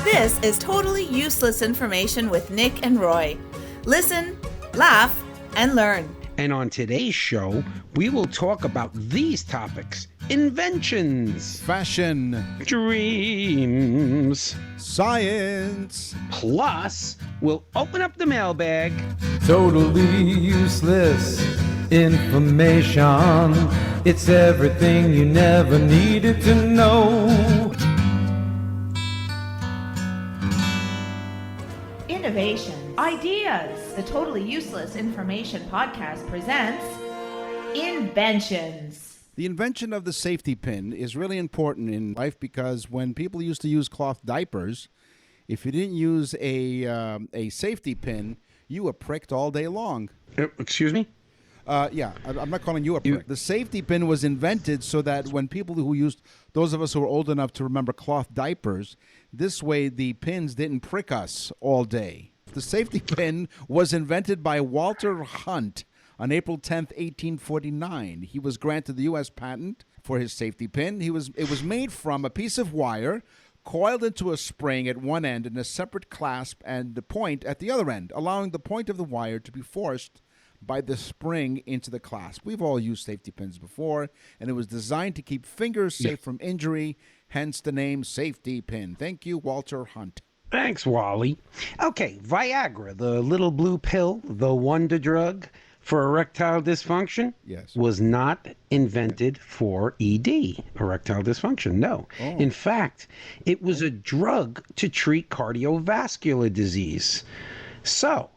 This is Totally Useless Information with Nick and Roy. Listen, laugh, and learn. And on today's show, we will talk about these topics: inventions, fashion, dreams, science. Plus, we'll open up the mailbag. Totally useless information. It's everything you never needed to know. Innovation, ideas. The Totally Useless Information Podcast presents Inventions. The invention of the safety pin is really important in life because when people used to use cloth diapers, if you didn't use a safety pin, you were pricked all day long. Excuse me? I'm not calling you a prick. The safety pin was invented so that when people who used, those of us who are old enough to remember cloth diapers, this way the pins didn't prick us all day. The safety pin was invented by Walter Hunt on April 10th, 1849. He was granted the U.S. patent for his safety pin. It was made from a piece of wire coiled into a spring at one end and a separate clasp and the point at the other end, allowing the point of the wire to be forced by the spring into the clasp. We've all used safety pins before, and it was designed to keep fingers safe from injury, hence the name safety pin. Thank you, Walter Hunt. Thanks, Wally. Okay, Viagra, the little blue pill, the wonder drug for erectile dysfunction, Yes. was not invented for ED, erectile dysfunction, no. Oh. In fact, it was a drug to treat cardiovascular disease. So,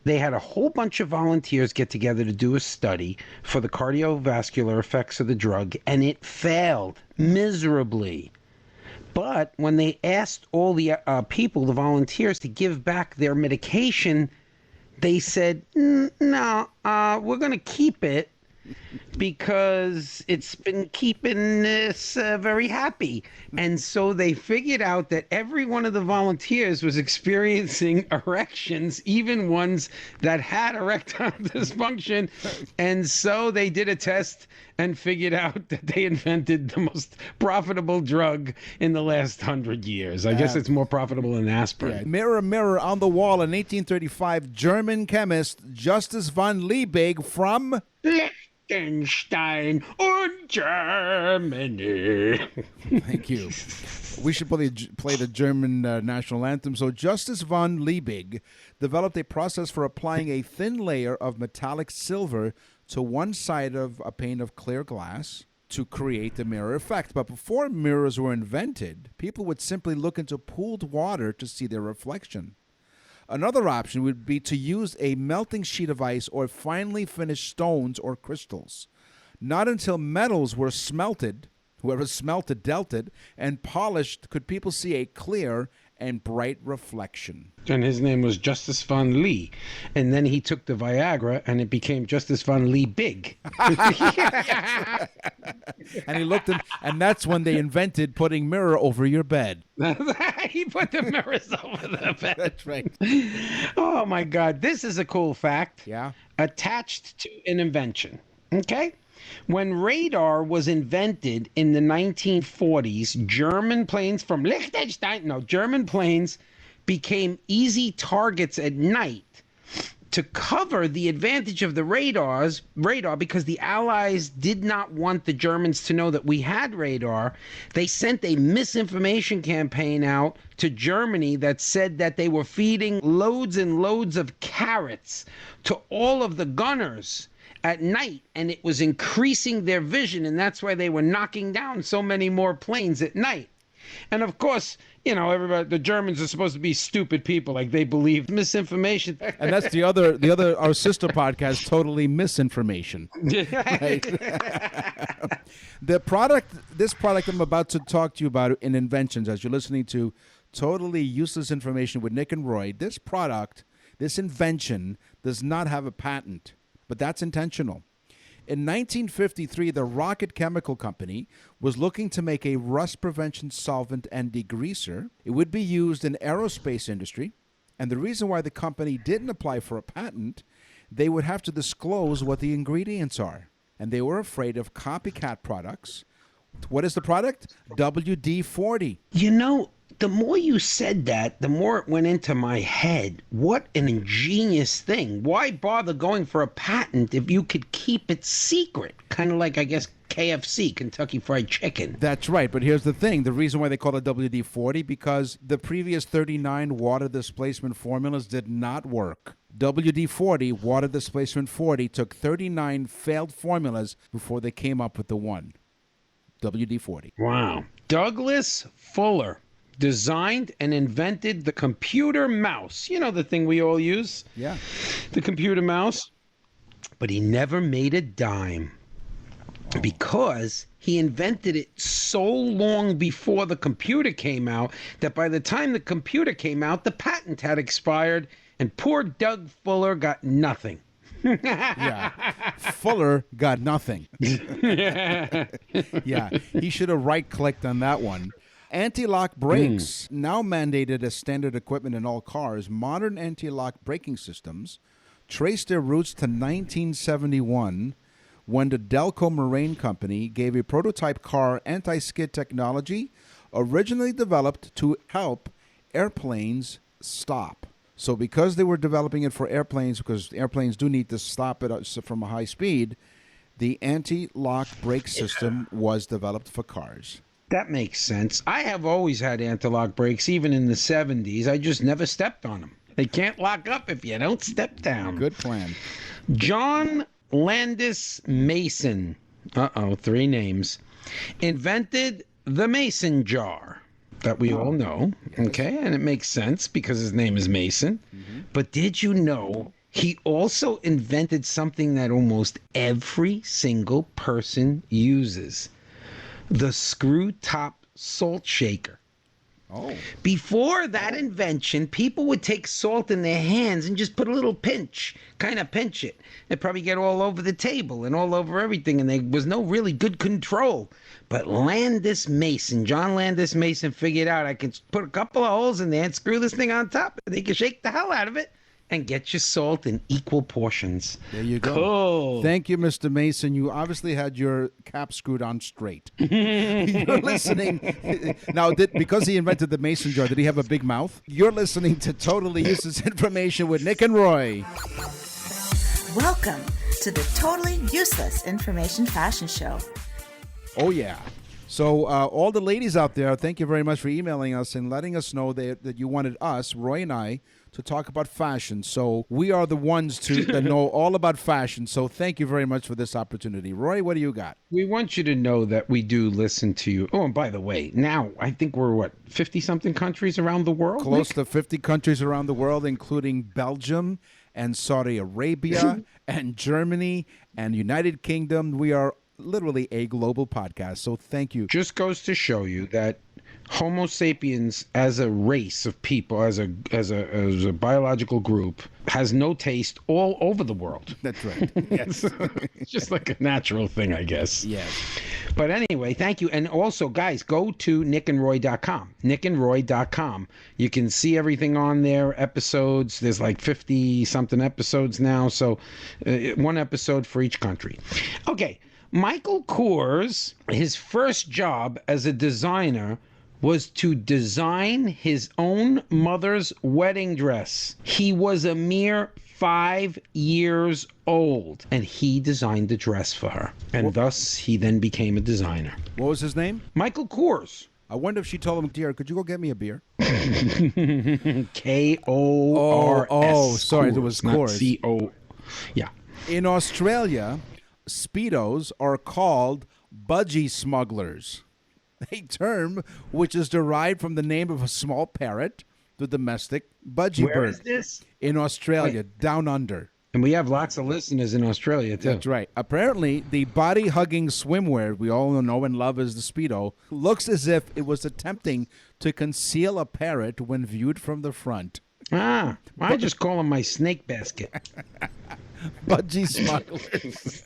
they had a whole bunch of volunteers get together to do a study for the cardiovascular effects of the drug, and it failed miserably. But when they asked all the people, the volunteers, to give back their medication, they said, no, we're going to keep it because it's been keeping us very happy. And so they figured out that every one of the volunteers was experiencing erections, even ones that had erectile dysfunction. And so they did a test and figured out that they invented the most profitable drug in the last 100 years. I guess it's more profitable than aspirin. Yeah. Mirror, mirror on the wall in 1835, German chemist Justus von Liebig from Liechtenstein und Germany. Thank you. We should play the German national anthem. So Justus von Liebig developed a process for applying a thin layer of metallic silver to one side of a pane of clear glass to create the mirror effect. But before mirrors were invented, people would simply look into pooled water to see their reflection. Another option would be to use a melting sheet of ice or finely finished stones or crystals. Not until metals were smelted, whoever smelted dealt it, and polished could people see a clear and bright reflection. And his name was Justus von Lee. And then he took the Viagra and it became Justus von Liebig. And he looked and that's when they invented putting mirror over your bed. He put the mirrors over the bed. That's right. Oh my God. This is a cool fact. Yeah. Attached to an invention. Okay? When radar was invented in the 1940s, German planes became easy targets at night. To cover the advantage of the radar, because the Allies did not want the Germans to know that we had radar, they sent a misinformation campaign out to Germany that said that they were feeding loads and loads of carrots to all of the gunners at night, and it was increasing their vision, and that's why they were knocking down so many more planes at night. And of course, you know, everybody, the Germans are supposed to be stupid people, like they believe misinformation. And that's the other our sister podcast, Totally Misinformation. Right? This product I'm about to talk to you about in inventions, as you're listening to Totally Useless Information with Nick and Roy, this invention does not have a patent, but that's intentional. In 1953, the Rocket Chemical Company was looking to make a rust prevention solvent and degreaser. It would be used in aerospace industry, and the reason why the company didn't apply for a patent, they would have to disclose what the ingredients are, and they were afraid of copycat products. What is the product? WD-40. You know, the more you said that, the more it went into my head. What an ingenious thing. Why bother going for a patent if you could keep it secret? Kind of like, I guess, KFC, Kentucky Fried Chicken. That's right, but here's the thing. The reason why they call it WD-40, because the previous 39 water displacement formulas did not work. WD-40, water displacement 40, took 39 failed formulas before they came up with the one. WD-40. Wow. Douglas Fuller designed and invented the computer mouse. You know, the thing we all use? Yeah. The computer mouse. But he never made a dime. Because he invented it so long before the computer came out that by the time the computer came out, the patent had expired, and poor Doug Fuller got nothing. Yeah. Fuller got nothing. Yeah. He should have right-clicked on that one. Anti-lock brakes, now mandated as standard equipment in all cars. Modern anti-lock braking systems trace their roots to 1971, when the Delco Moraine Company gave a prototype car anti-skid technology originally developed to help airplanes stop. So because they were developing it for airplanes, because airplanes do need to stop it from a high speed, the anti-lock brake system was developed for cars. That makes sense. I have always had anti-lock brakes, even in the 70s. I just never stepped on them. They can't lock up if you don't step down. Good plan. John Landis Mason, 3 names, invented the mason jar that we all know, okay? And it makes sense because his name is Mason. But did you know he also invented something that almost every single person uses? The screw top salt shaker. Oh. Before that invention, people would take salt in their hands and just put a little pinch, kind of pinch it. They'd probably get all over the table and all over everything, and there was no really good control. But Landis Mason, John Landis Mason, figured out I can put a couple of holes in there and screw this thing on top, and they can shake the hell out of it and get your salt in equal portions. There you go. Cool. Thank you, Mr. Mason. You obviously had your cap screwed on straight. You're listening. Now, because he invented the mason jar, did he have a big mouth? You're listening to Totally Useless Information with Nick and Roy. Welcome to the Totally Useless Information Fashion Show. Oh, yeah. So all the ladies out there, thank you very much for emailing us and letting us know that you wanted us, Roy and I, to talk about fashion. So we are the ones that know all about fashion. So thank you very much for this opportunity. Roy, what do you got? We want you to know that we do listen to you. Oh, and by the way, now I think we're, 50-something countries around the world? Close Nick? to 50 countries around the world, including Belgium and Saudi Arabia and Germany and United Kingdom. We are literally a global podcast. So thank you. Just goes to show you that Homo sapiens as a race of people, as a biological group, has no taste all over the world. That's right. Yes. It's just like a natural thing, I guess. Yes. But anyway, thank you. And also, guys, go to nickandroy.com. nickandroy.com. You can see everything on there, episodes. There's like 50-something episodes now. So one episode for each country. Okay. Michael Kors, his first job as a designer was to design his own mother's wedding dress. He was a mere 5 years old, and he designed the dress for her. And thus, he then became a designer. What was his name? Michael Kors. I wonder if she told him, dear, could you go get me a beer? K-O-R-S. Oh, sorry, it was Kors. C-O. Yeah. In Australia, Speedos are called budgie smugglers, a term which is derived from the name of a small parrot, the domestic budgie bird. Where is this? In Australia, down under. And we have lots of listeners in Australia, too. That's right. Apparently, the body-hugging swimwear we all know and love as the Speedo looks as if it was attempting to conceal a parrot when viewed from the front. I just call them my snake basket. Budgie smugglers.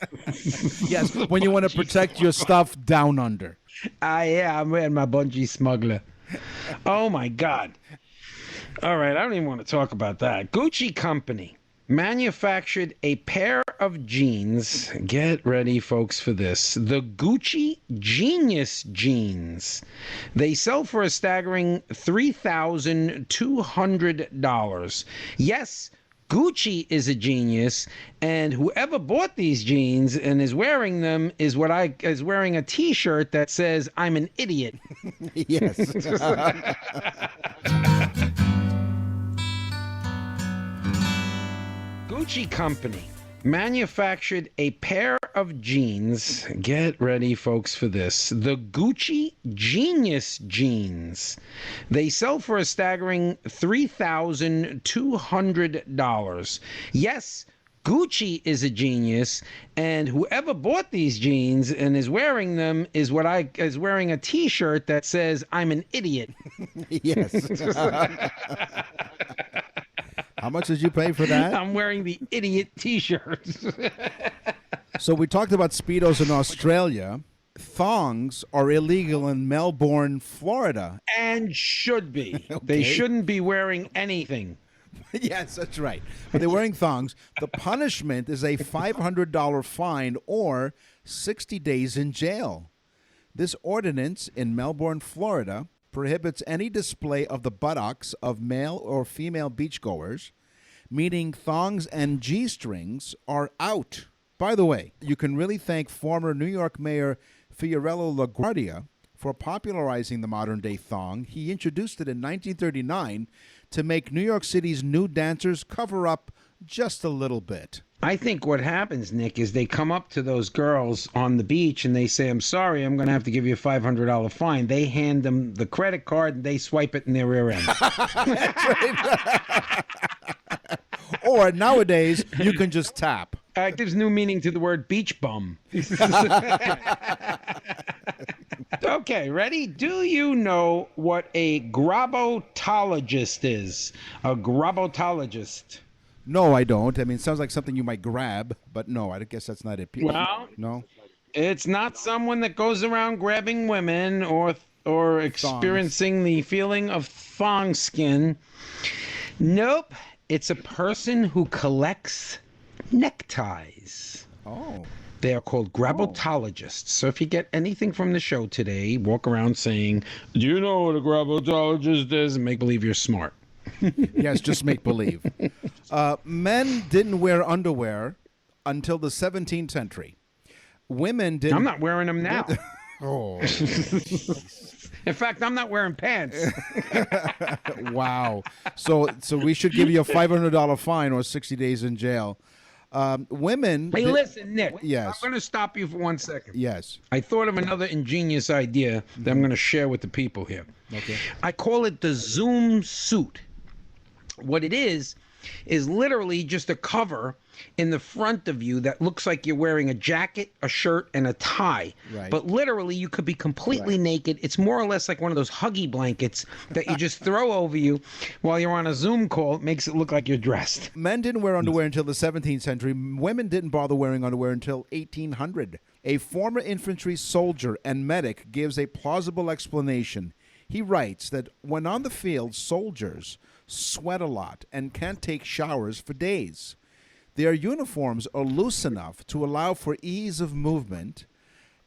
Yes, when you want to protect your stuff down under. Yeah, I'm wearing my bungee smuggler. Oh, my God. All right, I don't even want to talk about that. Gucci Company manufactured a pair of jeans. Get ready, folks, for this. The Gucci Genius jeans. They sell for a staggering $3,200. Yes, Gucci is a genius, and whoever bought these jeans and is wearing them is wearing a T-shirt that says "I'm an idiot." Yes. Gucci Company manufactured a pair of jeans. Get ready, folks, for this. The Gucci Genius jeans. They sell for a staggering $3,200. Yes, Gucci is a genius, and whoever bought these jeans and is wearing them is wearing a T-shirt that says "I'm an idiot." Yes. How much did you pay for that? I'm wearing the idiot T-shirt. So we talked about Speedos in Australia. Thongs are illegal in Melbourne, Florida. And should be. Okay. They shouldn't be wearing anything. Yes, that's right. But they're wearing thongs. The punishment is a $500 fine or 60 days in jail. This ordinance in Melbourne, Florida, prohibits any display of the buttocks of male or female beachgoers, meaning thongs and G-strings are out. By the way, you can really thank former New York Mayor Fiorello LaGuardia for popularizing the modern-day thong. He introduced it in 1939 to make New York City's nude dancers cover up just a little bit. I think what happens, Nick, is they come up to those girls on the beach and they say, "I'm sorry, I'm going to have to give you a $500 fine." They hand them the credit card and they swipe it in their rear end. Or nowadays, you can just tap. It gives new meaning to the word beach bum. Okay, ready? Do you know what a grabotologist is? A grabotologist. No, I don't. I mean, it sounds like something you might grab, but no, I guess that's not it. Well, no. It's not someone that goes around grabbing women or experiencing the feeling of thong skin. Nope. It's a person who collects neckties. Oh. They are called grabotologists. So if you get anything from the show today, walk around saying, "Do you know what a grabotologist is?" and make believe you're smart. Yes, just make believe. Men didn't wear underwear until the 17th century. Women didn't. I'm not wearing them now. Oh. In fact, I'm not wearing pants. Wow. So we should give you a $500 fine or 60 days in jail. Women. Hey, listen, Nick. Yes. I'm going to stop you for 1 second. Yes. I thought of another ingenious idea that I'm going to share with the people here. Okay. I call it the Zoom suit. What it is literally just a cover in the front of you that looks like you're wearing a jacket, a shirt, and a tie. Right. But literally, you could be completely naked. It's more or less like one of those Huggy blankets that you just throw over you while you're on a Zoom call. It makes it look like you're dressed. Men didn't wear underwear until the 17th century. Women didn't bother wearing underwear until 1800. A former infantry soldier and medic gives a plausible explanation. He writes that when on the field, soldiers sweat a lot and can't take showers for days. Their uniforms are loose enough to allow for ease of movement,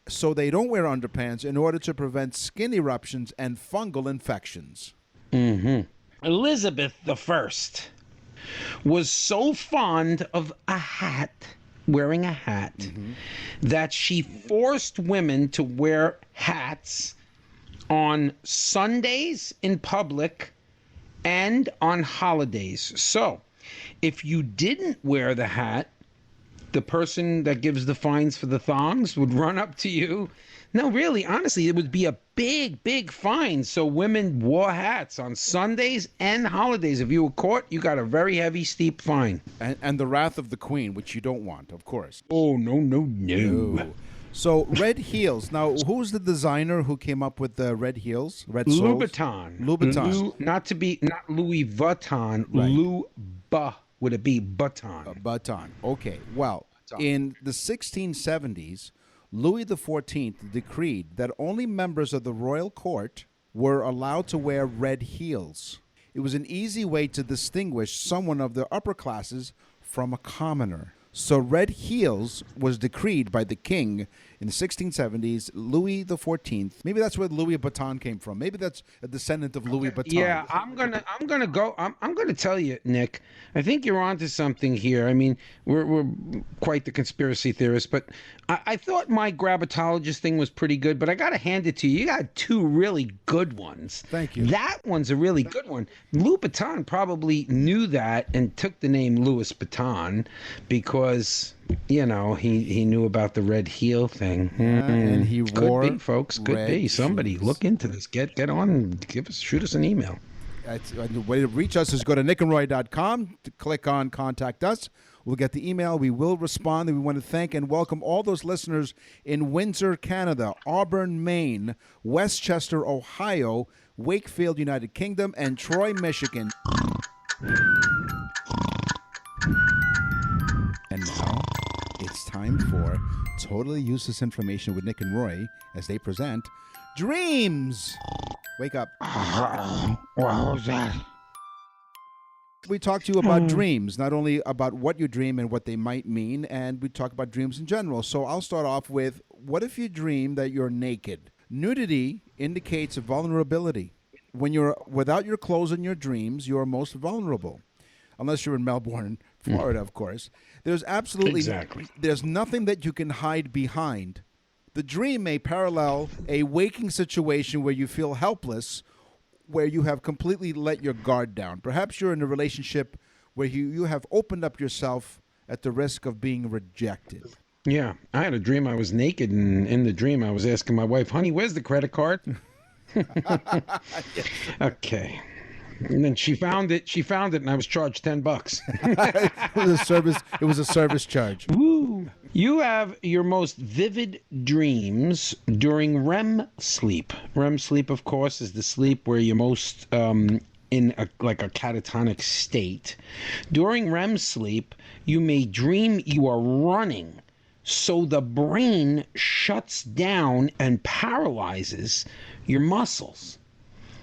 so they don't wear underpants in order to prevent skin eruptions and fungal infections. Mm-hmm. Elizabeth I was so fond of wearing a hat, that she forced women to wear hats on Sundays in public and on holidays. So, if you didn't wear the hat, the person that gives the fines for the thongs would run up to you. No, really, honestly, it would be a big, big fine. So women wore hats on Sundays and holidays. If you were caught, you got a very heavy, steep fine. And the wrath of the queen, which you don't want, of course. Oh, no. So red heels. Now, who's the designer who came up with the red heels? Red soles? Louboutin. Not Louis Vuitton. Right. Would it be Button? Button. Okay. Well, in the 1670s, Louis XIV decreed that only members of the royal court were allowed to wear red heels. It was an easy way to distinguish someone of the upper classes from a commoner. So red heels was decreed by the king in the 1670s, Louis the 14th. Maybe that's where Louis Vuitton came from. Maybe that's a descendant of Louis Vuitton. Yeah, I'm gonna tell you, Nick. I think you're onto something here. I mean, we're quite the conspiracy theorists, but I thought my grabitologist thing was pretty good. But I gotta hand it to you. You got two really good ones. Thank you. That one's a really good one. Louis Vuitton probably knew that and took the name Louis Vuitton because he knew about the red heel thing. And he wore could be, folks. Could red be. Somebody shoes. look into this. Get on and shoot us an email. The way to reach us is go to nickandroy.com to click on Contact Us. We'll get the email. We will respond. And we want to thank and welcome all those listeners in Windsor, Canada, Auburn, Maine, Westchester, Ohio, Wakefield, United Kingdom, and Troy, Michigan. And now it's time for Totally Useless Information with Nick and Roy as they present Dreams. Wake up. What was that? We talk to you about dreams, not only about what you dream and what they might mean, and we talk about dreams in general. So I'll start off with, what if you dream that you're naked? Nudity indicates vulnerability. When you're without your clothes in your dreams, you are most vulnerable. Unless you're in Melbourne, Florida, of course. There's absolutely there's nothing that you can hide behind. The dream may parallel a waking situation where you feel helpless, where you have completely let your guard down. Perhaps you're in a relationship where you have opened up yourself at the risk of being rejected. Yeah, I had a dream I was naked, and in the dream I was asking my wife, honey, where's the credit card? Okay. And then she found it, and I was charged $10. It was a service charge. Woo! You have your most vivid dreams during REM sleep. REM sleep, of course, is the sleep where you're most in a catatonic state. During REM sleep, you may dream you are running, so the brain shuts down and paralyzes your muscles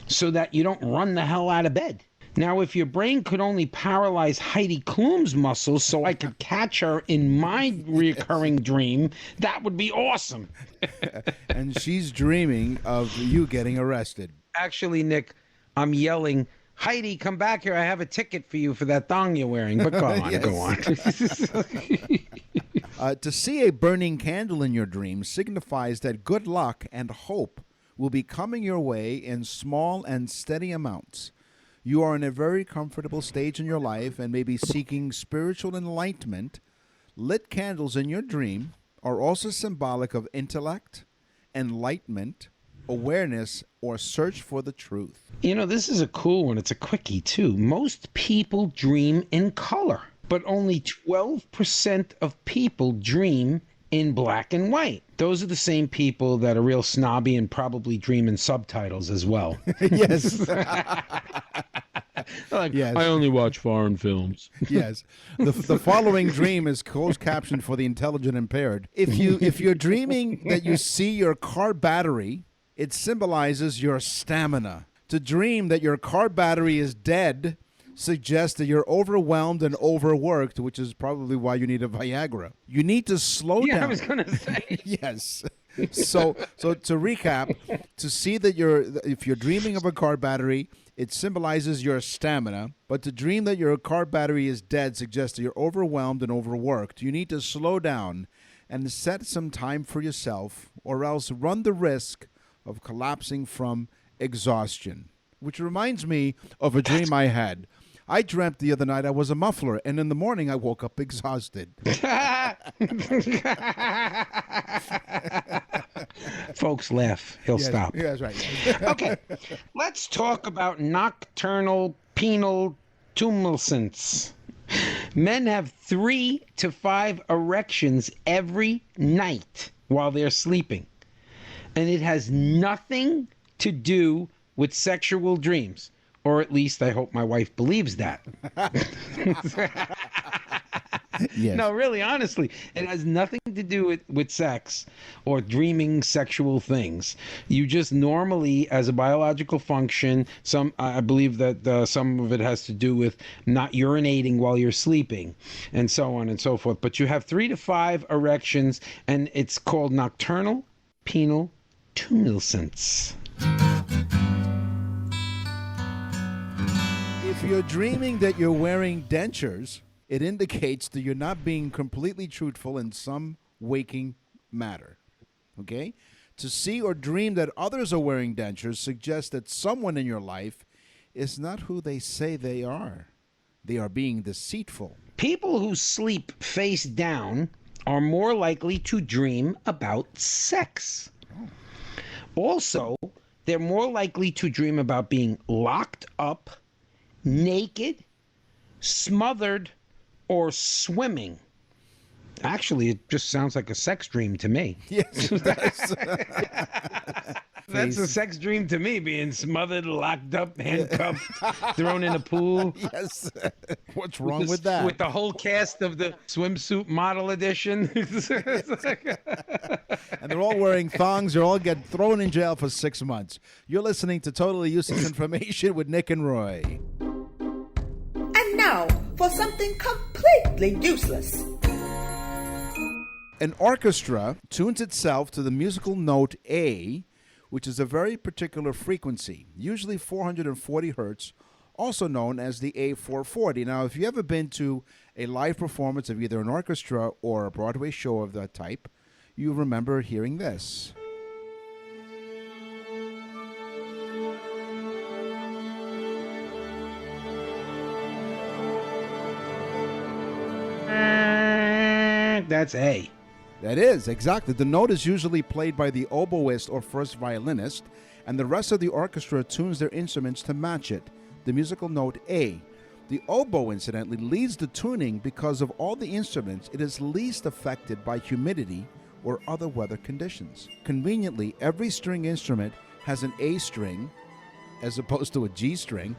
so that you don't run the hell out of bed. Now, if your brain could only paralyze Heidi Klum's muscles so I could catch her in my recurring dream, that would be awesome. And she's dreaming of you getting arrested. Actually, Nick, I'm yelling, Heidi, come back here. I have a ticket for you for that thong you're wearing. But go on, go on. To see a burning candle in your dream signifies that good luck and hope will be coming your way in small and steady amounts. You are in a very comfortable stage in your life and may be seeking spiritual enlightenment. Lit candles in your dream are also symbolic of intellect, enlightenment, awareness, or search for the truth. This is a cool one. It's a quickie, too. Most people dream in color, but only 12% of people dream in black and white. Those are the same people that are real snobby and probably dream in subtitles as well. Yes. Yes. I only watch foreign films. Yes. The following dream is closed captioned for the intelligent impaired. If you're dreaming that you see your car battery, it symbolizes your stamina. To dream that your car battery is dead suggests that you're overwhelmed and overworked, which is probably why you need a Viagra. You need to slow down. I was going to say. Yes. So to recap, to see that if you're dreaming of a car battery, it symbolizes your stamina. But to dream that your car battery is dead suggests that you're overwhelmed and overworked. You need to slow down and set some time for yourself, or else run the risk of collapsing from exhaustion. Which reminds me of a dream I had. I dreamt the other night I was a muffler, and in the morning I woke up exhausted. Folks laugh. He'll stop. Yeah, that's right. Okay, let's talk about nocturnal penile tumescence. Men have 3 to 5 erections every night while they're sleeping. And it has nothing to do with sexual dreams. Or at least I hope my wife believes that. Yes. No, really, honestly, it has nothing to do with sex or dreaming sexual things. You just normally, as a biological function, I believe that some of it has to do with not urinating while you're sleeping, and so on and so forth. But you have 3 to 5 erections, and it's called nocturnal penile tumescence. If you're dreaming that you're wearing dentures, it indicates that you're not being completely truthful in some waking matter. Okay? To see or dream that others are wearing dentures suggests that someone in your life is not who they say they are. They are being deceitful. People who sleep face down are more likely to dream about sex. Also, they're more likely to dream about being locked up, naked, smothered, or swimming. Actually, it just sounds like a sex dream to me. Yes, it does. That's a sex dream to me, being smothered, locked up, handcuffed, thrown in a pool. Yes. What's wrong with that? With the whole cast of the swimsuit model edition. And they're all wearing thongs. They're all get thrown in jail for 6 months. You're listening to Totally Useless Information with Nick and Roy. And now for something completely useless. An orchestra tunes itself to the musical note A, which is a very particular frequency, usually 440 hertz, also known as the A440. Now, if you've ever been to a live performance of either an orchestra or a Broadway show of that type, you remember hearing this. That's A. That is, exactly. The note is usually played by the oboist or first violinist, and the rest of the orchestra tunes their instruments to match it, the musical note A. The oboe, incidentally, leads the tuning because of all the instruments. It is least affected by humidity or other weather conditions. Conveniently, every string instrument has an A string as opposed to a G string,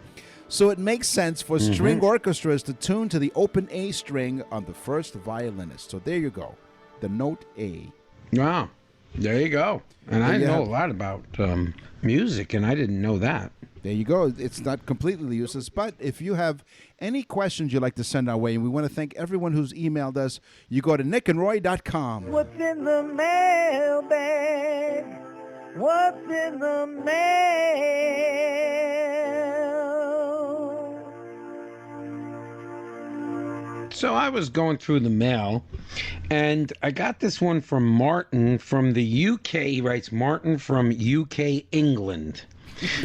so it makes sense for string orchestras to tune to the open A string on the first violinist. So there you go. The note A. Wow. There you go. And I know a lot about music, and I didn't know that. There you go. It's not completely useless, but if you have any questions you'd like to send our way, and we want to thank everyone who's emailed us, you go to nickandroy.com. What's in the mailbag? What's in the mail? So I was going through the mail, and I got this one from Martin from the UK. He writes, Martin from UK, England.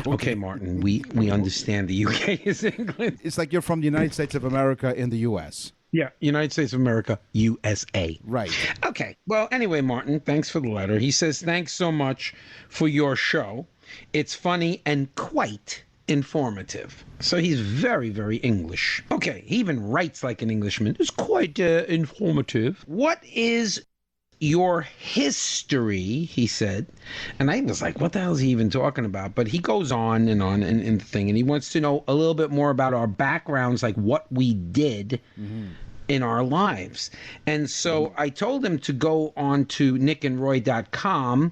Okay, Martin, we understand the UK is England. It's like you're from the United States of America in the U.S. Yeah, United States of America, USA. Right. Okay. Well, anyway, Martin, thanks for the letter. He says, thanks so much for your show. It's funny and quite informative. So he's very, very English. Okay, he even writes like an Englishman. It's quite informative. What is your history, he said. And I was like, what the hell is he even talking about? But he goes on in the thing, and he wants to know a little bit more about our backgrounds, like what we did in our lives. And so I told him to go on to nickandroy.com,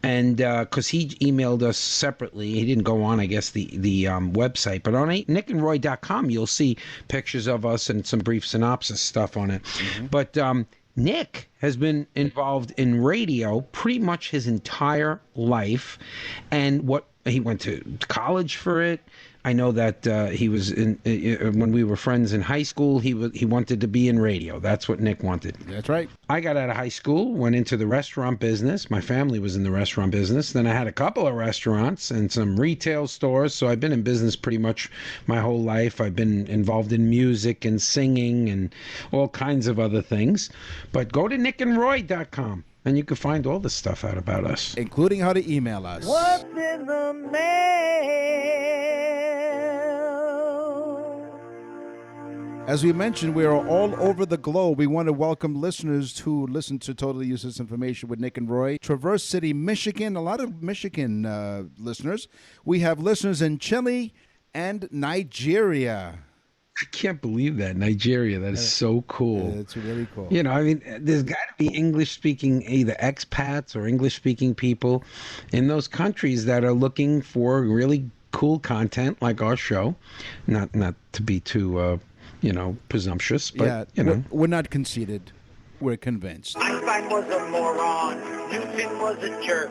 and because he emailed us separately. He didn't go on, I guess, the website. But on nickandroy.com, you'll see pictures of us and some brief synopsis stuff on it. But Nick has been involved in radio pretty much his entire life, and he went to college for it. I know that he was when we were friends in high school. He wanted to be in radio. That's what Nick wanted. That's right. I got out of high school, went into the restaurant business. My family was in the restaurant business. Then I had a couple of restaurants and some retail stores. So I've been in business pretty much my whole life. I've been involved in music and singing and all kinds of other things. But go to nickandroy.com. And you can find all this stuff out about us. Including how to email us. What's in the mail? As we mentioned, we are all over the globe. We want to welcome listeners who listen to Totally Useless Information with Nick and Roy. Traverse City, Michigan. A lot of Michigan listeners. We have listeners in Chile and Nigeria. I can't believe that. Nigeria. That is so cool. It's really cool. You know, I mean, there's got to be English-speaking, either expats or English-speaking people in those countries that are looking for really cool content like our show. Not to be too, presumptuous, but, yeah, we're not conceited. We're convinced. Einstein was a moron. Newton was a jerk.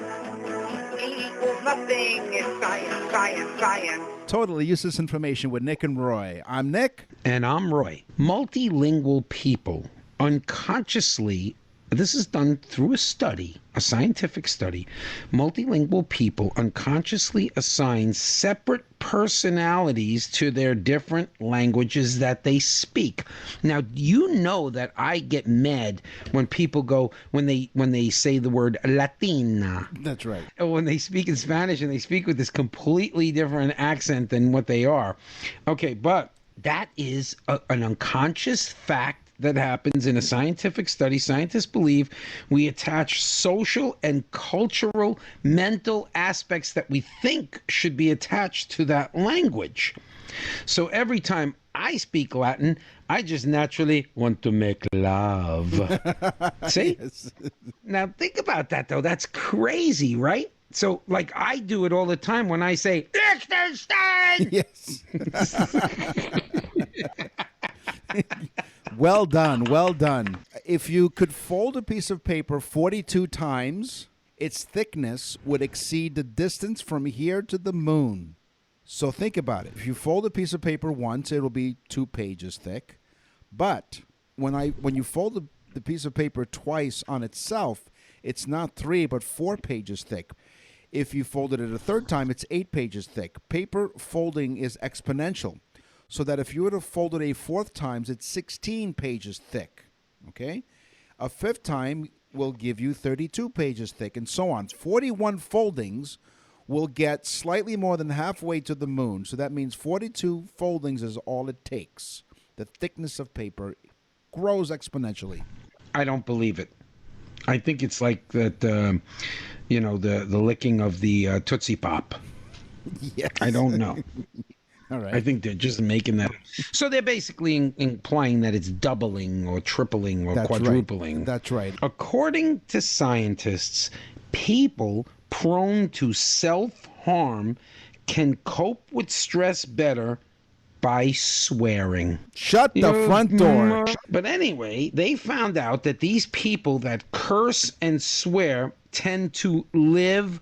E equals nothing in science, science, science. Totally useless information with Nick and Roy. I'm Nick. And I'm Roy. Multilingual people unconsciously, this is done through a study, a scientific study, multilingual people unconsciously assign separate personalities to their different languages that they speak. Now, you know that I get mad when people go, when they say the word Latina. That's right. When they speak in Spanish and they speak with this completely different accent than what they are. Okay, but that is an unconscious fact that happens in a scientific study. Scientists believe we attach social and cultural mental aspects that we think should be attached to that language. So every time I speak Latin, I just naturally want to make love. See? Yes. Now think about that, though. That's crazy, right? So, like, I do it all the time when I say, Liechtenstein! Yes. Well done, well done. If you could fold a piece of paper 42 times, its thickness would exceed the distance from here to the moon. So think about it. If you fold a piece of paper once, it'll be 2 pages thick. But when you fold the piece of paper twice on itself, it's not 3 but 4 pages thick. If you fold it a third time, it's 8 pages thick. Paper folding is exponential. So that if you were to fold it a 4th time, it's 16 pages thick, okay? A 5th time will give you 32 pages thick, and so on. 41 foldings will get slightly more than halfway to the moon. So that means 42 foldings is all it takes. The thickness of paper grows exponentially. I don't believe it. I think it's like that, the licking of the Tootsie Pop. Yes. I don't know. All right. I think they're just making that. So they're basically implying that it's doubling or tripling or quadrupling. Right. That's right. According to scientists, people prone to self-harm can cope with stress better by swearing. Shut the front door. But anyway, they found out that these people that curse and swear tend to live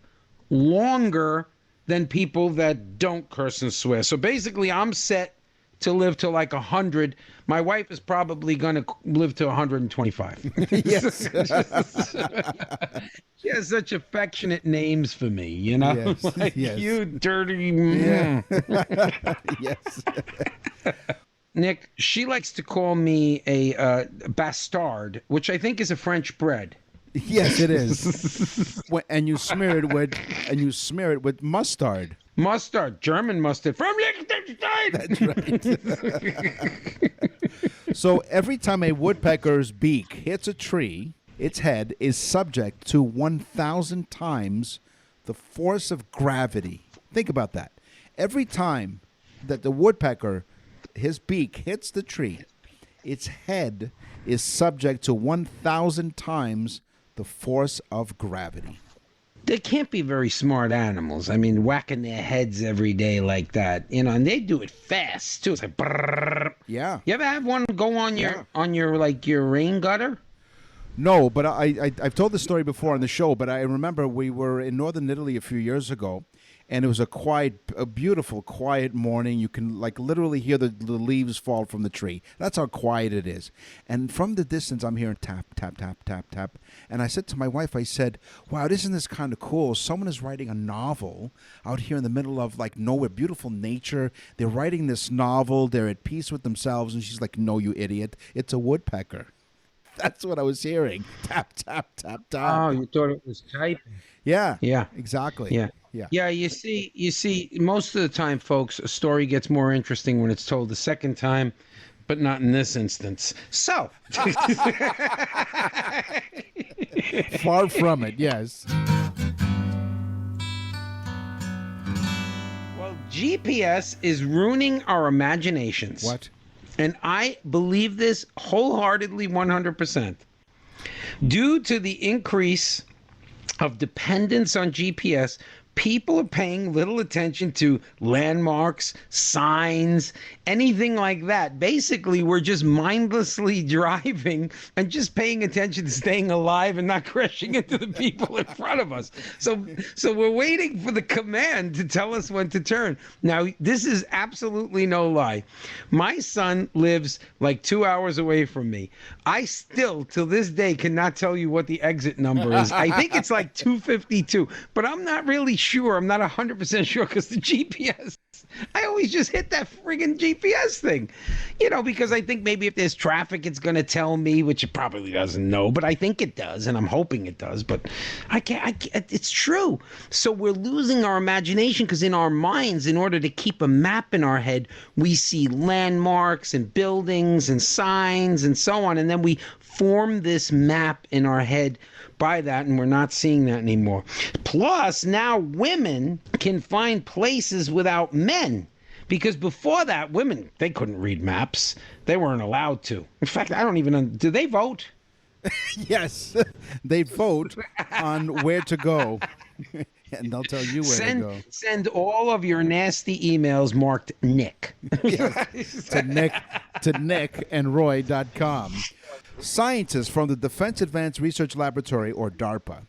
longer than people that don't curse and swear. So basically, I'm set to live to like 100. My wife is probably going to live to 125. Yes. She has such affectionate names for me, you know? Yes, Like, yes. you dirty... Yeah. Yes. Nick, she likes to call me a bastard, which I think is a French bread. Yes, it is. And you smear it with mustard. Mustard, German mustard from Liechtenstein. That's right. So every time a woodpecker's beak hits a tree, its head is subject to 1,000 times the force of gravity. Think about that. Every time that the woodpecker, his beak hits the tree, its head is subject to 1,000 times the force of gravity. They can't be very smart animals. I mean, whacking their heads every day like that, and they do it fast too. It's like, brrr. Yeah. You ever have one go on your rain gutter? No, but I've told this story before on the show, but I remember we were in northern Italy a few years ago, and it was a beautiful, quiet morning. You can literally hear the leaves fall from the tree. That's how quiet it is. And from the distance, I'm hearing tap, tap, tap, tap, tap. And I said to my wife, I said, wow, isn't this kind of cool? Someone is writing a novel out here in the middle of nowhere, beautiful nature. They're writing this novel. They're at peace with themselves. And she's like, no, you idiot. It's a woodpecker. That's what I was hearing. Tap, tap, tap, tap. Oh, you thought it was typing. Yeah. Yeah. Exactly. Yeah. Yeah. Yeah, you see, most of the time, folks, a story gets more interesting when it's told the second time, but not in this instance. So. Far from it, yes. Well, GPS is ruining our imaginations. What? And I believe this wholeheartedly 100%. Due to the increase of dependence on GPS, people are paying little attention to landmarks, signs, anything like that. Basically, we're just mindlessly driving and just paying attention to staying alive and not crashing into the people in front of us. So we're waiting for the command to tell us when to turn. Now, this is absolutely no lie. My son lives like 2 hours away from me. I still, till this day, cannot tell you what the exit number is. I think it's like 252, but I'm not really sure. I'm not 100% sure because the GPS, I always just hit that friggin' GPS thing, because I think maybe if there's traffic, it's going to tell me, which it probably doesn't know, but I think it does, and I'm hoping it does, but I can't, it's true. So we're losing our imagination because in our minds, in order to keep a map in our head, we see landmarks and buildings and signs and so on, and then we form this map in our head by that, and we're not seeing that anymore. Plus, now women can find places without men, because before that, women, they couldn't read maps. They weren't allowed to. In fact, I don't even do they vote? Yes, they vote on where to go, and they'll tell you where to go. Send all of your nasty emails marked Nick. Yes, to nick@roy.com. Scientists from the Defense Advanced Research Laboratory, or DARPA,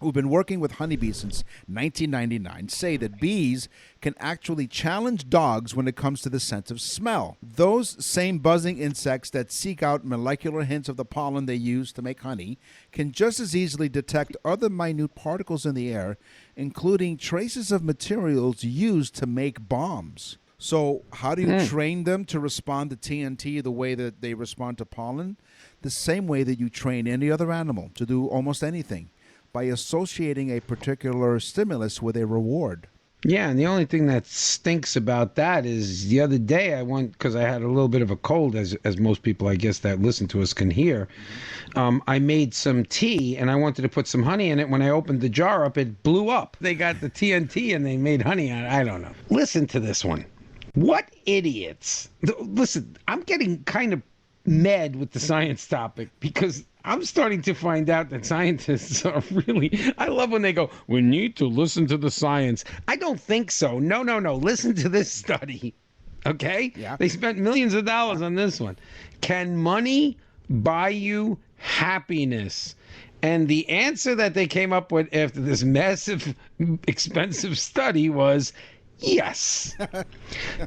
who've been working with honeybees since 1999, say that bees can actually challenge dogs when it comes to the sense of smell. Those same buzzing insects that seek out molecular hints of the pollen they use to make honey can just as easily detect other minute particles in the air, including traces of materials used to make bombs. So how do you train them to respond to TNT the way that they respond to pollen? The same way that you train any other animal to do almost anything, by associating a particular stimulus with a reward. Yeah, and the only thing that stinks about that is the other day I went, because I had a little bit of a cold, as most people I guess that listen to us can hear. I made some tea, and I wanted to put some honey in it. When I opened the jar up, it blew up. They got the TNT, and they made honey on it. I don't know. Listen to this one. What idiots. Listen, I'm getting kind of mad with the science topic because I'm starting to find out that scientists are really, I love when they go, we need to listen to the science. I don't think so. No. Listen to this study. Okay? Yeah. They spent millions of dollars on this one. Can money buy you happiness? And the answer that they came up with after this massive, expensive study was yes.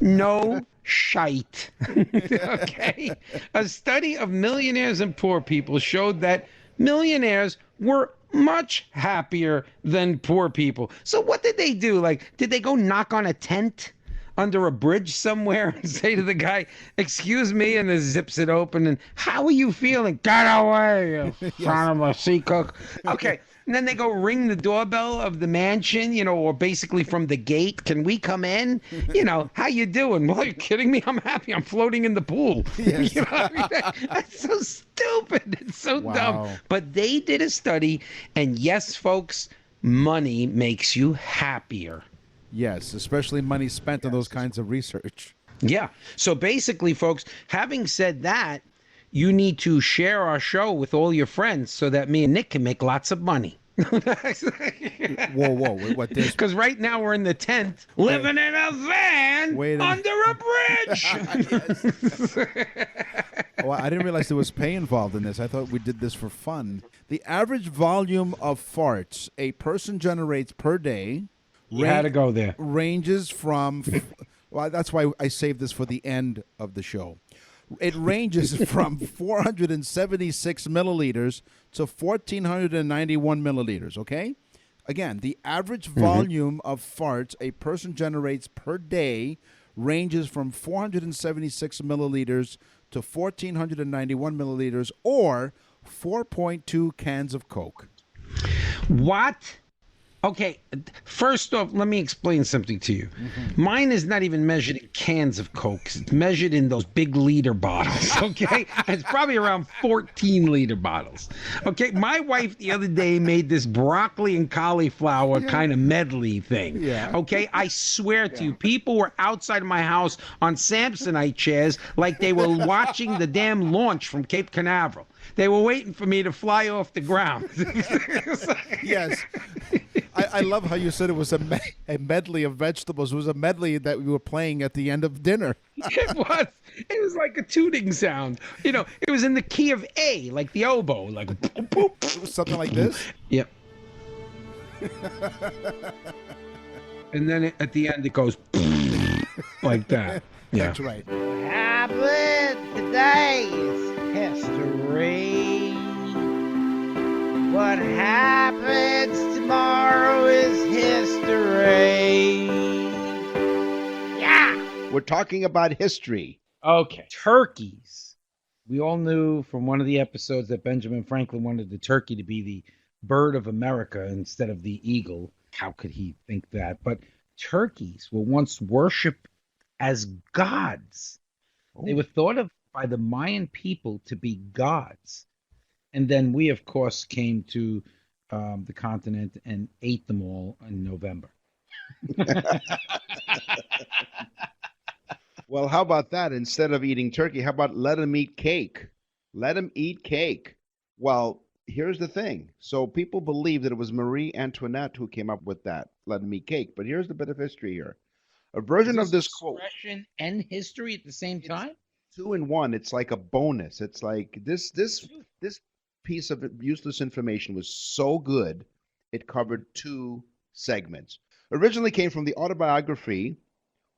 No shite. Okay? A study of millionaires and poor people showed that millionaires were much happier than poor people. So what did they do? Like, did they go knock on a tent under a bridge somewhere and say to the guy, excuse me, and then zips it open, and how are you feeling? Get away, you son of a sea cook. Okay. And then they go ring the doorbell of the mansion, or basically from the gate. Can we come in? How you doing? Well, are you kidding me? I'm happy. I'm floating in the pool. Yes. That's so stupid. It's so dumb. But they did a study, and yes, folks, money makes you happier. Yes, especially money spent on those kinds of research. Yeah. So basically, folks, having said that, you need to share our show with all your friends so that me and Nick can make lots of money. Whoa. What this? Because right now we're in the tent, living in a van under a bridge. Well, I didn't realize there was pay involved in this. I thought we did this for fun. The average volume of farts a person generates per day had to go there. Ranges from, well, that's why I saved this for the end of the show. It ranges from 476 milliliters to 1,491 milliliters, okay? Again, the average volume of farts a person generates per day ranges from 476 milliliters to 1,491 milliliters, or 4.2 cans of Coke. What? Okay, first off, let me explain something to you. Mine is not even measured in cans of Coke. It's measured in those big liter bottles, okay? It's probably around 14-liter bottles. Okay, my wife the other day made this broccoli and cauliflower kind of medley thing. Yeah. Okay, I swear to you, people were outside of my house on Samsonite chairs like they were watching the damn launch from Cape Canaveral. They were waiting for me to fly off the ground. Yes. I love how you said it was a medley of vegetables. It was a medley that we were playing at the end of dinner. It was. It was like a tooting sound. You know, it was in the key of A, like the oboe, like boop, boop. It was something like this. Yep. And then at the end it goes like that. Yeah. That's right. Happened today is history. What happens tomorrow is history. Yeah. We're talking about history. Okay. Turkeys. We all knew from one of the episodes that Benjamin Franklin wanted the turkey to be the bird of America instead of the eagle. How could he think that? But turkeys were once worshipped as gods. They were thought of by the Mayan people to be gods. And then we, of course, came to the continent and ate them all in November. Well, how about that? Instead of eating turkey, how about let them eat cake? Let them eat cake. Well, here's the thing. So people believe that it was Marie Antoinette who came up with that, let them eat cake. But here's the bit of history here. A version of this quote. Expression and history at the same time? 2 in 1. It's like a bonus. It's like this piece of useless information was so good, it covered 2 segments. Originally came from the autobiography,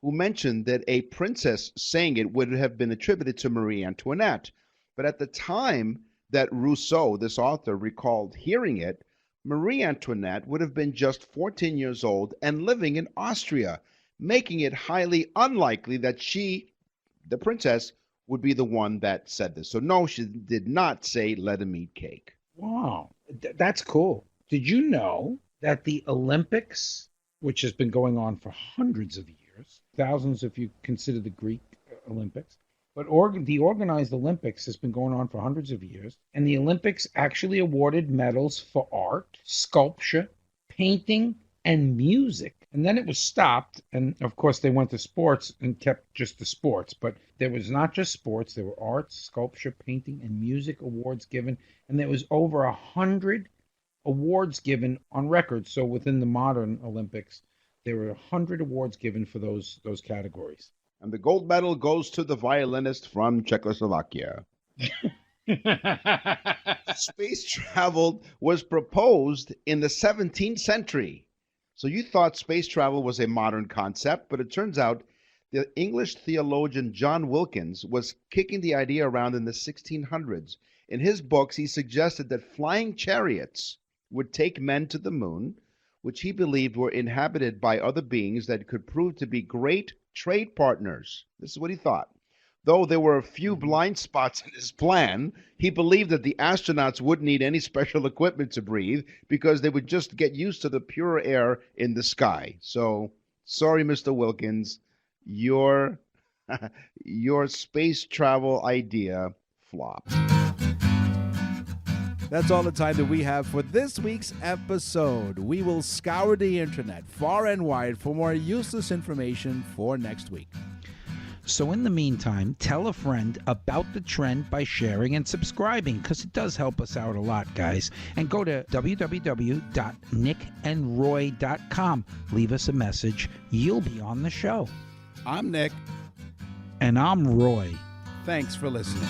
who mentioned that a princess saying it would have been attributed to Marie Antoinette. But at the time that Rousseau, this author, recalled hearing it, Marie Antoinette would have been just 14 years old and living in Austria, making it highly unlikely that she, the princess, would be the one that said this. So no, she did not say let him eat cake. Wow, that's cool. Did you know that the Olympics, which has been going on for hundreds of years, thousands if you consider the Greek Olympics, but the organized Olympics has been going on for hundreds of years, and the Olympics actually awarded medals for art, sculpture, painting, and music. And then it was stopped, and of course they went to sports and kept just the sports. But there was not just sports, there were arts, sculpture, painting, and music awards given, and there was over 100 awards given on record. So within the modern Olympics, there were 100 awards given for those categories. And the gold medal goes to the violinist from Czechoslovakia. Space travel was proposed in the 17th century. So you thought space travel was a modern concept, but it turns out the English theologian John Wilkins was kicking the idea around in the 1600s. In his books, he suggested that flying chariots would take men to the moon, which he believed were inhabited by other beings that could prove to be great trade partners. This is what he thought. Though there were a few blind spots in his plan, he believed that the astronauts wouldn't need any special equipment to breathe because they would just get used to the pure air in the sky. So, sorry, Mr. Wilkins, your space travel idea flopped. That's all the time that we have for this week's episode. We will scour the internet far and wide for more useless information for next week. So in the meantime, tell a friend about the trend by sharing and subscribing, because it does help us out a lot, guys. And go to www.nickandroy.com. Leave us a message. You'll be on the show. I'm Nick. And I'm Roy. Thanks for listening.